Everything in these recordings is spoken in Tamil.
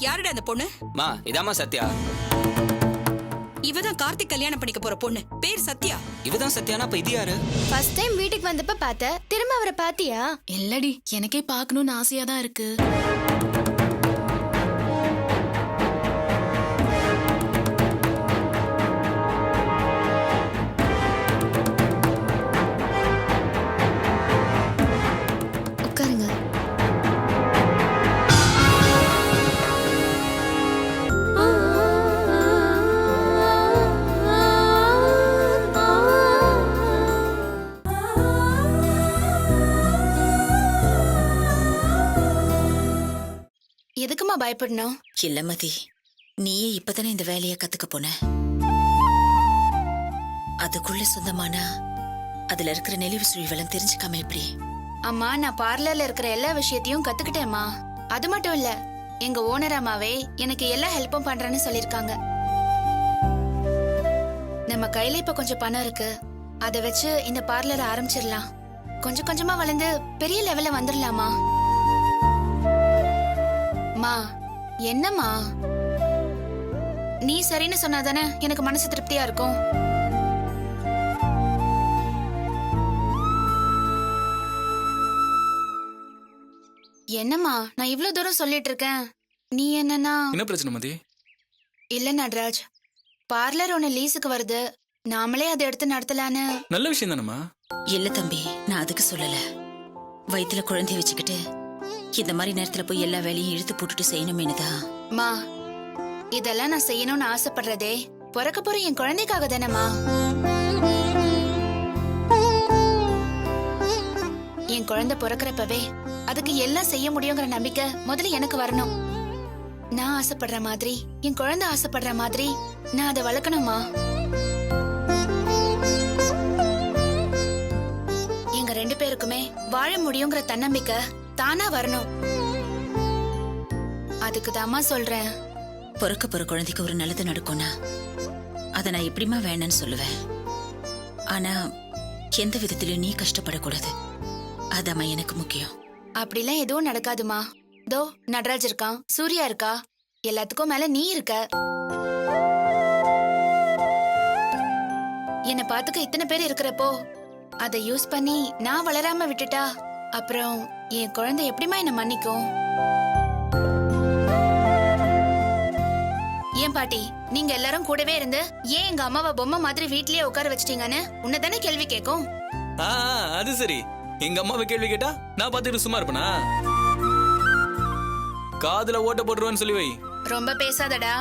யாருடா அந்த பொண்ணு? மா இதாம்மா சத்யா. இவதான் கார்த்திக் கல்யாணம் பண்ணிக்க போற பொண்ணு. பேர் சத்யா. இவதான் சத்யானா அப்ப இது யாரு? ஃபர்ஸ்ட் டைம் வீட்டுக்கு வந்தப்ப பார்த்த, திரும்ப அவரை பாத்தியா? இல்லடி, எனக்கே பார்க்கணும்னு ஆசையா தான் இருக்கு. உட்காருங்க. எதுக்குமா பயப்படணும்? இல்ல மதி, நீயே இப்பதானே இந்த வேலையை கத்துக்க போன. அதுக்குள்ள சொந்தமான அதுல இருக்கிற நெளிவு சுழிவெல்லாம் தெரிஞ்சுக்காம எப்படி? அம்மா, நான் பார்லர்ல இருக்கிற எல்லா விஷயத்தையும் கத்துக்கிட்டேம்மா. அது மட்டும் இல்ல, எங்க ஓனர் அம்மாவே எனக்கு எல்லா ஹெல்ப்பும் பண்றேன்னு சொல்லிருக்காங்க. நம்ம கையில இப்ப கொஞ்சம் பணம் இருக்கு. அதை வச்சு இந்த பார்லரை ஆரம்பிச்சிடலாம். கொஞ்சம் கொஞ்சமா வளர்ந்து பெரிய லெவல்ல வந்துடலாமா? மா, என்னம்மா? நீ சரின்னு சொன்னாதானே எனக்கு மனசு திருப்தியா இருக்கும். என்னம்மா, நான் இவ்ளோ தூரம் சொல்லிட்டு இருக்கேன், நீ என்னன்னா? என்ன பிரச்சனை மதி? இல்ல நட்ராஜ், பார்லர் ஒன்னு லீஸுக்கு வருது, நாமளே அதை எடுத்து நடத்தலான்னு. நல்ல விஷயம் தானம்மா. இல்ல தம்பி, நான் அதுக்கு சொல்லல. வயித்துல குழந்தைய வச்சுக்கிட்டு இந்த மாதிரி நேரத்துல போய் எல்லா வேலையும் இழுத்து போட்டுட்டு செய்யணுமேனுதான். மா, இதெல்லாம் நான் செய்யணும்னு ஆசைப்படுறதே பிறக்க போற என் குழந்தைக்காக தானேம்மா. என் குழந்தை பிறக்கிறப்பவே அதுக்கு எல்லாம் செய்ய முடியுங்கிற நம்பிக்கை முதல்ல எனக்கு வரணும். நான் ஆசைப்படுற மாதிரி என் குழந்தை ஆசைப்படுற மாதிரி நான் அதை வளர்க்கணுமா? எங்க 2 பேருக்குமே வாழ முடியுங்கிற தன்னம்பிக்கை தானா வரணும். அதுக்கு தாமா சொல்றேன். பிறக்க போற குழந்தைக்கு ஒரு நல்லது நடக்கும்னா அதை நான் எப்படிமா வேணும்னு சொல்லுவேன். ஆனா எந்த விதத்திலயும் நீ கஷ்டப்படக்கூடாது. அதாம்மா எனக்கு முக்கியம். அப்படிலாம் எதுவும் நடக்காதுமா. தோ நடராஜ் இருக்கான், சூர்யா இருக்கா, எல்லாத்துக்கும் மேல நீ இருக்க. என்ன பாத்துக்க இத்தனை பேர் இருக்கிறப்போ அதை யூஸ் பண்ணி நான் வளராம விட்டுட்டா அப்புறம் என் குழந்தை எப்படிமா என்ன மன்னிக்கும்? ஏன் பாட்டி, நீங்க எல்லாரும் கூடவே இருந்து ஏன் எங்க அம்மாவை பொம்மை மாதிரி வீட்லயே உட்கார வச்சிட்டீங்கன்னு உன்னதானே கேள்வி கேட்கும். அது சரி. எங்க அம்மாவை கேள்வி கேட்டா நான் பாத்துட்டு சும்மா இருப்பேனா? காதுல ஓட்ட போட்டுருவேன்னு சொல்லி வை. ரொம்ப பேசாதடா.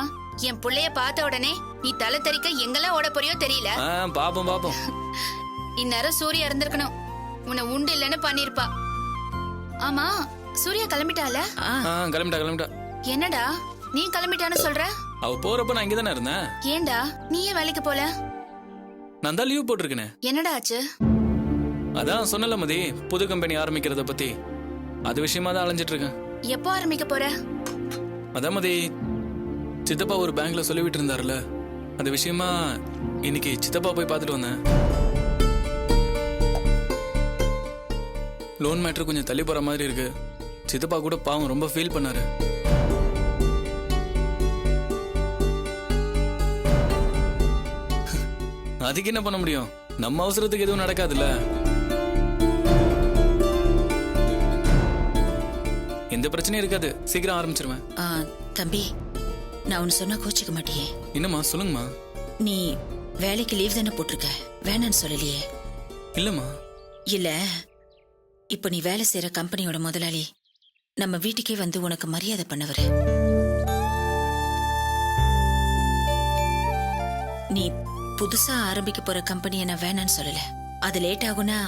என் புள்ளைய பார்த்த உடனே நீ தலை தெறிக்க எங்கெல்லாம் ஓட போறியோ தெரியல. பாப்போம் பாப்போம். இந்நேரம் சூர்யா இருந்திருக்கணும், உன்னை உண்டு இல்லன்னு பண்ணிருப்பா. ஆமா, சூர்யா கிளம்பிட்டால? கிளம்பிட்டா. என்னடா நீ கிளம்பிட்டான்னு சொல்ற? அவ போறப்ப நான் இங்கதானே இருந்தேன். ஏண்டா நீயே வேலைக்கு போல? நான் தான் லீவ் போட்டிருக்கேன். என்னடா ஆச்சு? அதான் சொன்னல மதி, புது கம்பெனி ஆரம்பிக்கிறத பத்தி. அது விஷயமா தான் அலைஞ்சிட்டு இருக்கேன். எப்போ ஆரம்பிக்க போற? அதான் மதி, சித்தப்பா ஒரு பேங்க்ல சொல்லிவிட்டு இருந்தாருல, அது விஷயமா இன்னைக்கு சித்தப்பா போய் பார்த்துட்டு வந்தேன். லோன் மேட்ரு கொஞ்சம் தள்ளி போற மாதிரி இருக்கு. சித்தப்பா கூட பாவம் ரொம்ப ஃபீல் பண்ணாரு. அதுக்கு என்ன பண்ண முடியும்? நம்ம அவசரத்துக்கு எதுவும் நடக்காதுல்ல. எந்த பிரச்சனையும் இருக்காது. சீக்கிரம் ஆரம்பிச்சிருவேன். தம்பி, நான் ஒன்னு சொன்னா கோச்சிக்க மாட்டியே? என்னம்மா சொல்லுங்கம்மா. நீ வேலைக்கு லீவ் தானே போட்டிருக்க, வேணான்னு சொல்லலையே? இல்லம்மா. இல்ல, இப்ப நீ வேலை செய்யற கம்பெனியோட முதலாளி நம்ம வீட்டுக்கே வந்து உனக்கு மரியாதை பண்ணவரு. நீ புதுசா ஆரம்பிக்க போற கம்பெனியை நான் வேணான்னு சொல்லல. அது லேட் ஆகும்னா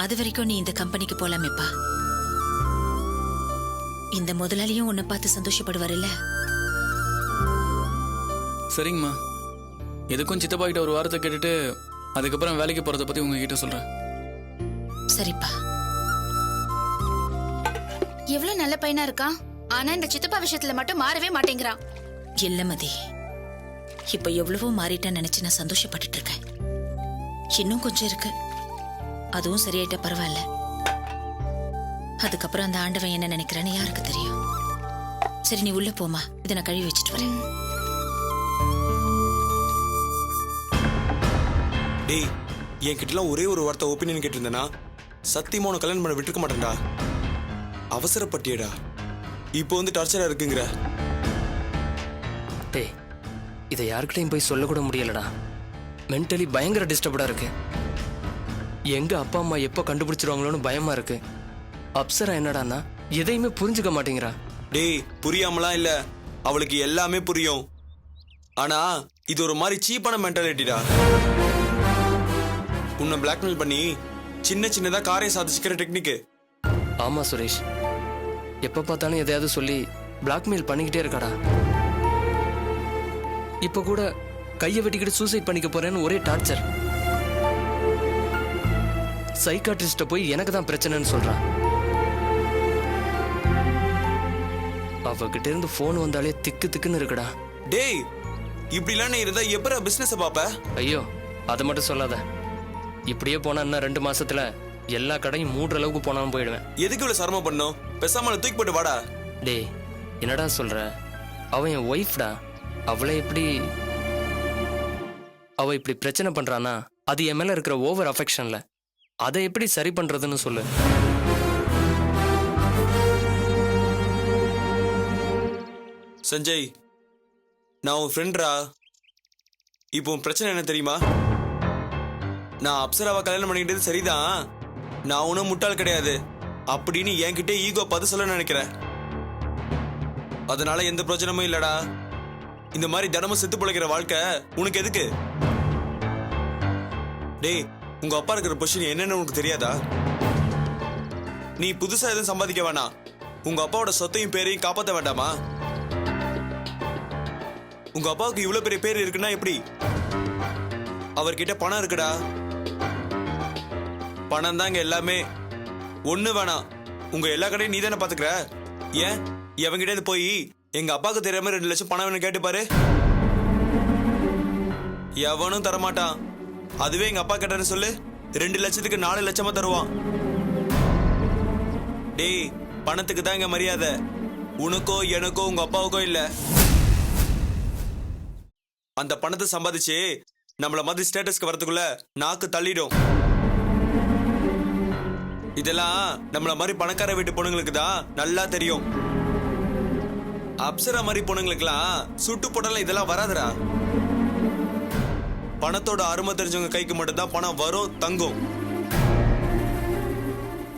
அது வரைக்கும் நீ இந்த கம்பெனிக்கு போலாமேப்பா. இந்த முதலாளியும் உன்னை பார்த்து சந்தோஷப்படுவார் இல்ல? சரிங்கம்மா. எதுக்கும் சித்தப்பா கிட்ட ஒரு வாரத்தை கேட்டுட்டு அதுக்கப்புறம் வேலைக்கு போறத பத்தி உங்ககிட்ட சொல்றேன். சரிப்பா. எவ்வளவு நல்ல பையனா இருக்கான். ஆனா இந்த சித்தப்பா விஷயத்துல மட்டும் மாறவே மாட்டேங்கிறான். இல்ல மதி, இப்ப எவ்வளவோ மாறிட்டான்னு நினைச்சு நான் சந்தோஷப்பட்டுட்டு இருக்கேன். இன்னும் கொஞ்சம் இருக்கு, அதுவும் சரியாயிட்ட பரவாயில்ல. அதுக்கப்புறம் அந்த ஆண்டவன் என்ன நினைக்கிறான்னு யாருக்கு தெரியும்? சரி நீ உள்ள போமா, இதை நான் கழுவி வச்சுட்டு வரேன். டேய், என்கிட்டலாம் ஒரே ஒரு வார்த்தை ஒப்பீனியன் கேட்டிருந்தேன்னா சத்தியமா உனக்கு கல்யாணம் பண்ண விட்டுருக்க மாட்டேன்டா. அவசரப்பட்டியடா, இப்போ வந்து டார்ச்சரா இருக்குங்கிற. டேய், இதை யாருக்கிட்டையும் போய் சொல்லக்கூட முடியலடா. மென்டலி பயங்கர டிஸ்டர்படா இருக்கு. எங்க அப்பா அம்மா எப்போ கண்டுபிடிச்சிருவாங்களோன்னு பயமா இருக்கு. அப்சரா என்னடான்னா எதையுமே புரிஞ்சுக்க மாட்டேங்கிறா. டேய், புரியாமலாம் இல்ல, அவளுக்கு எல்லாமே புரியும். ஆனா இது ஒரு மாதிரி சீப்பான மென்டாலிட்டிடா. உன்னை பிளாக்மெயில் பண்ணி சின்ன சின்னதா காரியம் சாதிச்சுக்கிற டெக்னிக்கு. ஆமா சுரேஷ், எப்ப பார்த்தாலும் எதையாவது சொல்லி பிளாக்மெயில் பண்ணிக்கிட்டே இருக்காடா. இப்ப கூட கையை வெட்டிக்கிட்டு சூசைட் பண்ணிக்க போறேன்னு ஒரே டார்ச்சர். சைக்காட்ரிஸ்ட போய் எனக்கு தான் பிரச்சனைன்னு சொல்றான். அவகிட்ட இருந்து போன் வந்தாலே திக்கு திக்குன்னு இருக்குடா. டேய், இப்படிலாம் நீ இருந்தா எப்பரா பிசினஸ் பாப்ப? ஐயோ, அதை மட்டும் சொல்லாத. இப்படியே போனா இன்னும் 2 மாசத்துல எல்லா கடையும் மூடுற அளவுக்கு போனாலும் போயிடுவேன். எதுக்கு இவ்வளவு சிரமம் பண்ணும்? பேசாம தூக்கி போட்டு வாடா. டேய், என்னடா சொல்ற? அவன் என் ஒய்ஃப்டா. அவளை அவ இப்படி பிரச்சனை பண்றானா அது என் மேல இருக்கிற ஓவர் அஃபெக்ஷன்ல. அதை எப்படி சரி பண்றதுன்னு சொல்லு. சஞ்சய், நான் உன் ஃப்ரெண்ட்ரா. இப்போ உன் பிரச்சனை என்ன தெரியுமா? நான் அப்சராவை கல்யாணம் பண்ணிக்கிட்டது சரிதான், நான் ஒன்றும் முட்டாள் கிடையாது அப்படின்னு என்கிட்ட ஈகோ பார்த்து சொல்ல நினைக்கிறேன். அதனால எந்த பிரச்சனமும் இல்லடா. இந்த மாதிரி தினமும் செத்து பிழைக்கிற வாழ்க்கை உனக்கு எதுக்கு? டேய், உங்க அப்பா இருக்கிற பொசிஷன் என்னன்னு உனக்கு தெரியாதா? நீ புதுசா எதுவும் சம்பாதிக்க வேணாம், உங்க அப்பாவோட சொத்தையும் பேரையும் காப்பாற்ற வேண்டாமா? உங்க அப்பாவுக்கு இவ்வளவு பெரிய பேர் இருக்குன்னா எப்படி? அவர்கிட்ட பணம் இருக்குடா. பணம் தாங்க எல்லாமே. ஒண்ணு வேணாம், உங்க எல்லா கடையும் நீ தானே பாத்துக்கிற. ஏன் எவங்கிட்ட போய் எங்க அப்பாவுக்கு தெரியாம 2 லட்சம் பணம் வேணும் கேட்டு பாரு. எவனும் தரமாட்டான். அதுவே எங்க அப்பா கேட்டான்னு சொல்லு, 2 லட்சத்துக்கு 4 லட்சமா தருவான். டேய், பணத்துக்கு தான் இங்க மரியாதை. உனக்கோ எனக்கோ உங்க அப்பாவுக்கோ இல்ல. அந்த பணத்தை சம்பாதிச்சு நம்மள மாதிரி ஸ்டேட்டஸ்க்கு வரதுக்குள்ள நாக்கு தள்ளிடும். இதெல்லாம் நம்மள மாதிரி பணக்கார வீட்டு பொண்ணுங்களுக்கு தான் நல்லா தெரியும். அப்சரா மாதிரி பொண்ணுங்களுக்குலாம் சுட்டு போட்டாலும் இதெல்லாம் வராதுடா. பணத்தோட அருமை தெரிஞ்சவங்க கைக்கு மட்டும் தான் பணம் வரும், தங்கும்.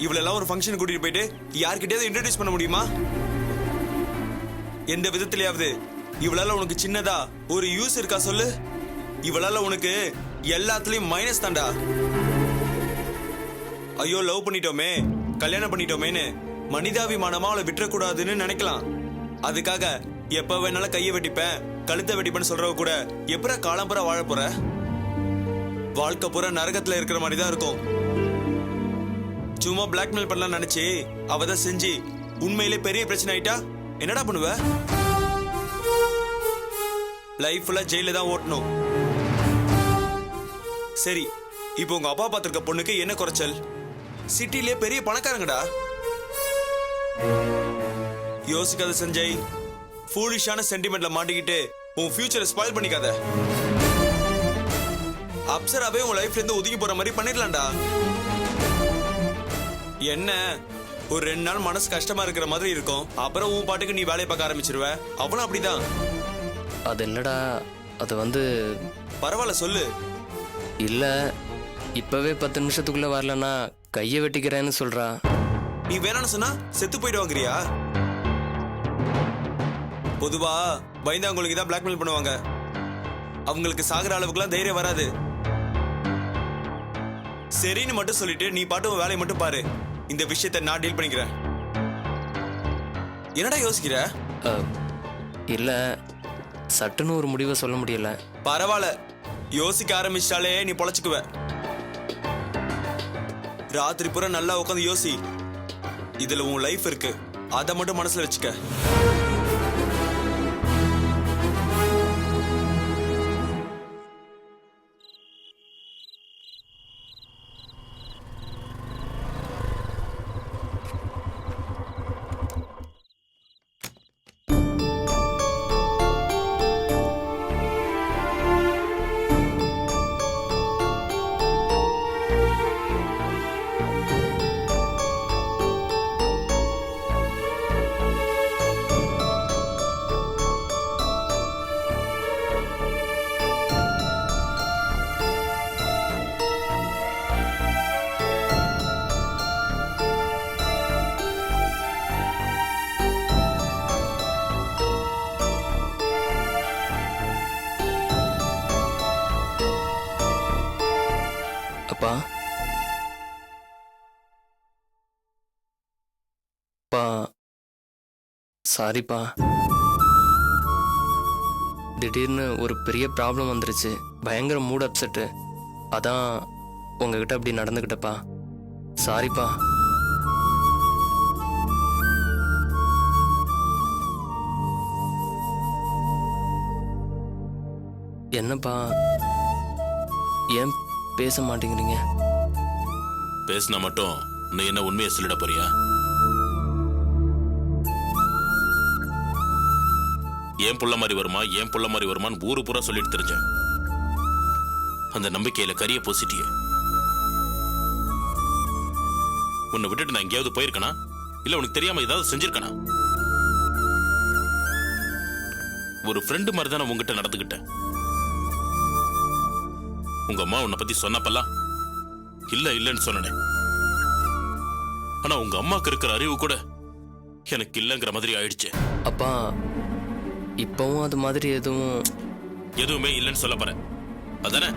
இவ்வளெல்லாம் ஒரு ஃபங்க்ஷன் கூட்டிட்டு போயிட்டு யார்கிட்டயாவது இன்ட்ரோடியூஸ் பண்ண முடியுமா? எந்த விதத்திலேயாவது இவளால உனக்கு சின்னதா ஒரு யூஸ் இருக்கா சொல்லு? இவளால உனக்கு எல்லாத்துலயும் மைனஸ் தான்டா. ஐயோ, லவ் பண்ணிட்டோமே, கல்யாணம் பண்ணிட்டோமேன்னு மனிதாபிமானமா அவளை விட்டுறக்கூடாதுன்னு நினைக்கலாம். அதுக்காக எப்ப வேணாலும் கையை வெட்டிப்பேன், கழுத்தை வெட்டிப்பேன்னு சொல்றவ கூட எப்படா காலம்புற வாழ போற? வாழ்க்கை பூரா நரகத்துல இருக்கிற மாதிரி தான் இருக்கும். சும்மா பிளாக்மெயில் பண்ணலாம் நினைச்சு அவதான் செஞ்சு உண்மையிலே பெரிய பிரச்சனை ஆயிட்டா என்னடா பண்ணுவ? லைஃப் ஃபுல்லா ஜெயில தான் ஓட்டணும். சரி, இப்போ உங்க அப்பா பார்த்திருக்க பொண்ணுக்கு என்ன குறைச்சல்? சிட்டிலே பெரிய பணக்காரங்கடா. யோசிக்காத சஞ்சய், ஃபூலிஷான சென்டிமெண்ட்ல மாட்டிக்கிட்டு உன் ஃபியூச்சரை ஸ்பாயில் பண்ணிக்காத. அப்சராவே உன் லைஃப்ல இருந்து ஒதுங்கி போற மாதிரி பண்ணிடலாம்டா. என்ன, ஒரு 2 நாள் மனசு கஷ்டமா இருக்கிற மாதிரி இருக்கும், அப்புறம் உன் பாட்டுக்கு நீ வேலையை பார்க்க ஆரம்பிச்சிருவ. அவனும் அப்படிதான். அது இல்லடா, அது பரவாயில்ல சொல்லு. இல்ல, இப்பவே 10 நிமிஷத்துக்குள்ள வரலன்னா கையை வெட்டிக்கிறேன்னு சொல்றா. நீ வேணான்னு சொன்னா செத்து போயிடுவாங்கறியா? பொதுவா பயந்தாங்களுக்கு தான் பிளாக்மெயில் பண்ணுவாங்க. அவங்களுக்கு சாகுற அளவுக்குலாம் தைரியம் வராது. சரின்னு மட்டும் சொல்லிட்டு நீ பாட்டு வேலையை மட்டும் பாரு. இந்த விஷயத்தை நான் டீல் பண்ணிக்கிறேன். என்னடா யோசிக்கிற? இல்ல, சட்டுன்னு ஒரு முடிவை சொல்ல முடியல. பரவாயில்ல, யோசிக்க ஆரம்பிச்சாலே நீ பொழைச்சுக்குவ. ராத்திரி பூரா நல்லா உட்காந்து யோசி. இதுல உன் லைஃப் இருக்கு, அதை மட்டும் மனசுல வச்சுக்க. பா பா சாரிப்பா. திடீர்னு ஒரு பெரிய ப்ராப்ளம் வந்துருச்சு, பயங்கர மூட் அப்செட்டு. அதான் உங்ககிட்ட அப்படி நடந்துக்கிட்டப்பா. சாரிப்பா. என்னப்பா ஏன் பேச மாட்டேங்கிறீங்க? பேசினா மட்டும் நீ என்ன உண்மையை சொல்லிட போறியா? ஏன் புள்ள மாதிரி வருமா, ஏன் புள்ள மாதிரி வருமான்னு ஊரு பூரா சொல்லிட்டு தெரிஞ்சேன். அந்த நம்பிக்கையில கரிய பூசிட்டியே. உன்னை விட்டுட்டு நான் எங்கேயாவது போயிருக்கனா? இல்ல உனக்கு தெரியாம ஏதாவது செஞ்சிருக்கனா? ஒரு ஃப்ரெண்டு மாதிரி தான் உங்ககிட்ட நடந்துகிட்டேன். உங்க அம்மா உன்னை பத்தி சொன்னப்பெல்லாம் இல்ல இல்லன்னு சொன்னேன். ஆனா உங்க அம்மாக்கு இருக்கிற அறிவு கூட எனக்கு இல்லங்கிற மாதிரி ஆயிடுச்சு. அப்பா இப்பவும் அது மாதிரி எதுவுமே இல்லைன்னு சொல்ல போறேன் அதானே?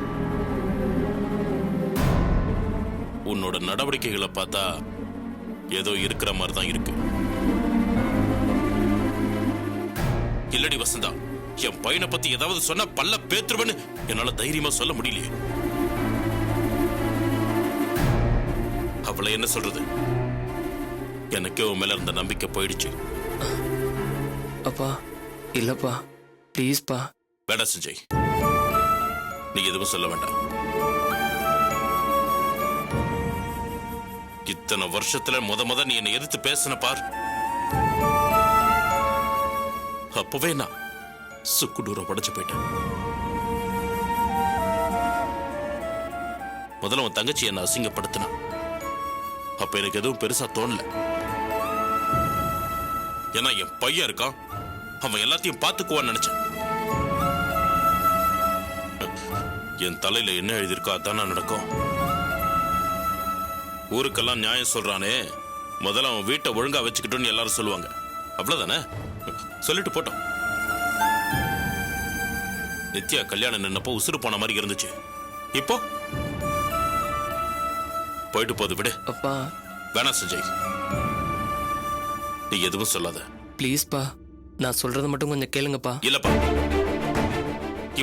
உன்னோட நடவடிக்கைகளை பார்த்தா ஏதோ இருக்கிற மாதிரி தான் இருக்கு. இல்லடி வசந்தா, என் பையனை பத்தி ஏதாவது சொன்னா பல்ல பேத்துருவன்னு என்னால தைரியமா சொல்ல முடியலையே. அவளை என்ன சொல்றது? எனக்கே உன் மேல இருந்த நம்பிக்கை போயிடுச்சு. அப்பா இல்லப்பா, ப்ளீஸ்ப்பா. வேண்டாம் சஞ்சய், நீ எதுவும் சொல்ல வேண்டாம். இத்தனை வருஷத்துல முத நீ என்னை எதிர்த்து பேசின பார். அப்பவே நான் சுக்குடூர படைச்சு போயிட்டேன். முதல்ல உன் தங்கச்சி என்ன அசிங்கப்படுத்தினா. அப்ப எனக்கு எதுவும் பெருசா தோணல. ஏன்னா என் பையன் இருக்கான், அவன் எல்லாத்தையும் பார்த்துக்குவான்னு நினைச்சேன். என் தலையில என்ன எழுதியிருக்கோ அதானே நடக்கும். ஊருக்கெல்லாம் நியாயம் சொல்றானே, முதல்ல அவன் வீட்டை ஒழுங்கா வச்சுக்கிட்டோன்னு எல்லாரும் சொல்லுவாங்க. அவ்வளவுதானே? சொல்லிட்டு போட்டோம். நித்யா கல்யாணம் நின்னப்போ உசுறு போன மாதிரி இருந்துச்சு. இப்போ போயிட்டு போது விடு. அப்பா வேணாம் சஞ்சய், நீ எதுவும் சொல்லாத. ப்ளீஸ்ப்பா, நான் சொல்றதை மட்டும் கொஞ்சம் கேளுங்கப்பா. இல்லப்பா,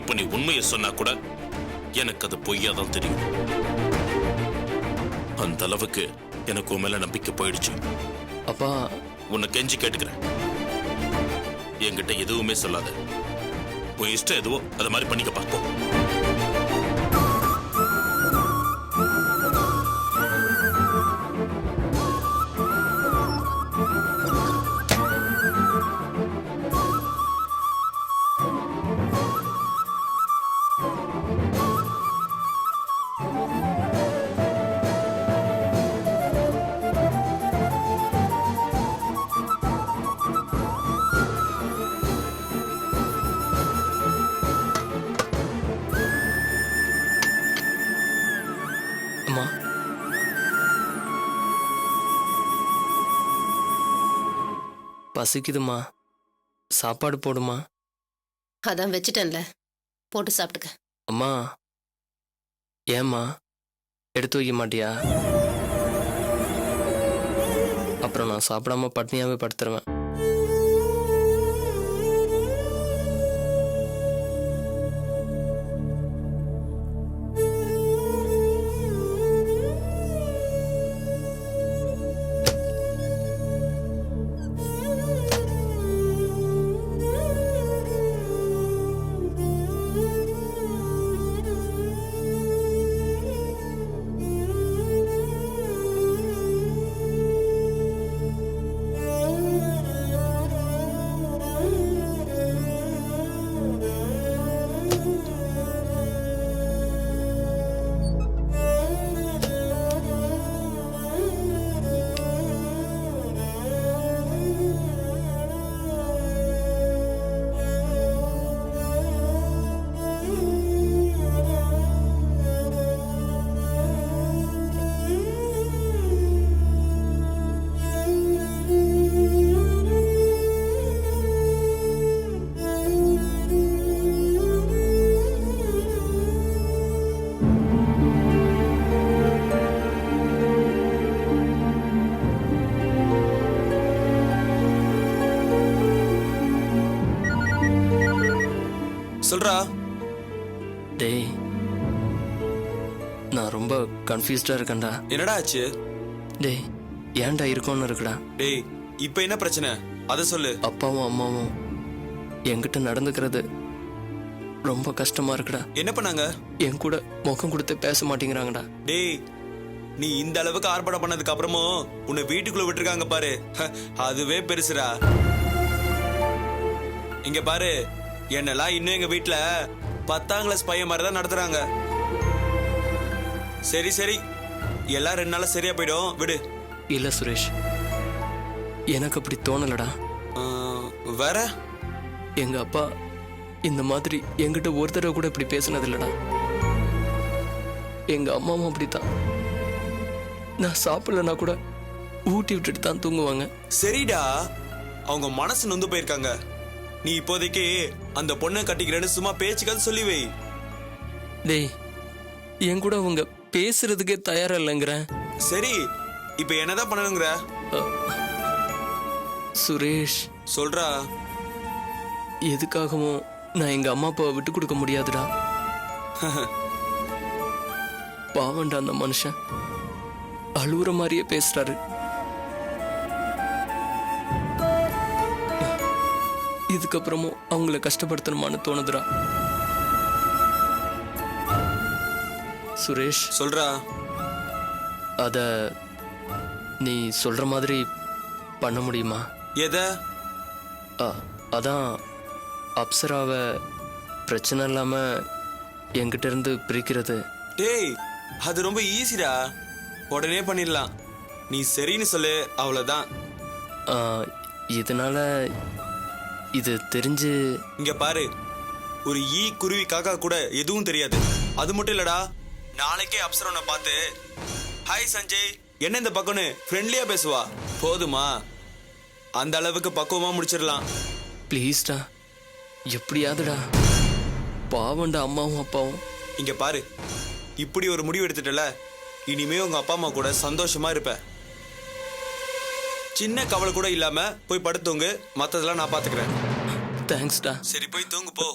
இப்ப நீ உண்மையை சொன்னா கூட எனக்கு அது பொய்யாதான் தெரியும். அந்த அளவுக்கு எனக்கு உன் மேல நம்பிக்கை போயிடுச்சு. அப்பா உன்னை கெஞ்சி கேட்டுக்கிறேன், என்கிட்ட எதுவுமே சொல்லாத. உன் இஷ்டம் எதுவோ அது மாதிரி பண்ணிக்க பார்ப்போம். அம்மா, பசிக்குதுமா, சாப்பாடு போடுமா. அதான் வச்சுட்டேன்ல, போட்டு சாப்பிட்டுக்க. அம்மா ஏம்மா எடுத்து வைக்க மாட்டியா? அப்புறம் நான் சாப்பிடாம பட்னியாவே படுத்துருவேன். சொல்றா. டேய் நான் ரொம்ப கன்ஃபியூஸ்டா இருக்கேன்டா. என்னடா ஆச்சு? டேய் ஏன்டா இருக்கோன்னு இருக்குடா. டேய் இப்ப என்ன பிரச்சனை அத சொல்லு. அப்பாவும் அம்மாவும் என்கிட்ட நடந்துக்கிறது ரொம்ப கஷ்டமா இருக்குடா. என்ன பண்ணாங்க? என் கூட முகம் கொடுத்து பேச மாட்டேங்கிறாங்கடா. டேய் நீ இந்த அளவுக்கு ஆர்ப்பாட்டம் பண்ணதுக்கு அப்புறமும் உன்னை வீட்டுக்குள்ள விட்டுருக்காங்க பாரு, அதுவே பெருசுடா. இங்க பாரு, என்னெல்லாம் இன்னும் எங்க வீட்டுல 10ஆம் கிளாஸ் பையன் மாதிரி தான் நடத்துறாங்க. சரி சரி, எல்லாம் 2 நாளா சரியா போயிடும், விடு. இல்ல சுரேஷ், எனக்கு அப்படி தோணலடா. வேற? எங்க அப்பா இந்த மாதிரி என்கிட்ட ஒரு தடவை கூட இப்படி பேசினது இல்லடா. எங்க அம்மாவும் அப்படித்தான். நான் சாப்பிடலன்னா கூட ஊட்டி விட்டுட்டு தான் தூங்குவாங்க. சரிடா, அவங்க மனசு நொந்து போயிருக்காங்க. நீ இப்போதைக்கு அந்த பொண்ணை கட்டிக்கிறேன்னு சும்மா பேச்சுக்காது சொல்லி வை. டேய் என் கூட அவங்க பேசுறதுக்கே தயாரா இல்லைங்கிறேன். சரி, இப்ப என்னதான் பண்ணணுங்கிற? சுரேஷ் சொல்றா. எதுக்காகவும் நான் எங்க அம்மா அப்பாவை விட்டு கொடுக்க முடியாதுடா. பாவண்டா அந்த மனுஷன், அழுவுற மாதிரியே பேசுறாரு. இதுக்கப்புறமும் அவங்கள கஷ்டப்படுத்தணுமான்னு தோணுதுடா. சுரேஷ் சொல்றா. அத நீ சொல்ற மாதிரி பண்ண முடியுமா? எத? அதான் அப்சராவை பிரச்சனை இல்லாம என்கிட்ட இருந்து பிரிக்கிறது. டேய் அது ரொம்ப ஈஸிடா, உடனே பண்ணிடலாம். நீ சரின்னு சொல்லு, அவ்வளவுதான். இதனால இது தெரிஞ்சு இங்க பாரு, ஒரு ஈ குருவி காக்கா கூட எதுவும் தெரியாது. அது மட்டும் இல்லடா, நாளைக்கே அப்சரனை பார்த்து ஹாய் சஞ்சய் என்ன இந்த பக்கம்னு ஃப்ரெண்ட்லியா பேசுவா. போதுமா? அந்த அளவுக்கு பக்குவமா முடிச்சிடலாம். ப்ளீஸ்டா, எப்படியாதுடா. பாவண்டா அம்மாவும் அப்பாவும். இங்க பாரு, இப்படி ஒரு முடிவு எடுத்துட்டல, இனிமே உங்க அப்பா அம்மா கூட சந்தோஷமா இருப்ப. சின்ன கவலை கூட இல்லாம போய் படுத்துங்க, மத்ததெல்லாம் நான் பாத்துக்கிறேன். தேங்க்ஸ்டா. சரி போய் தூங்கு போ.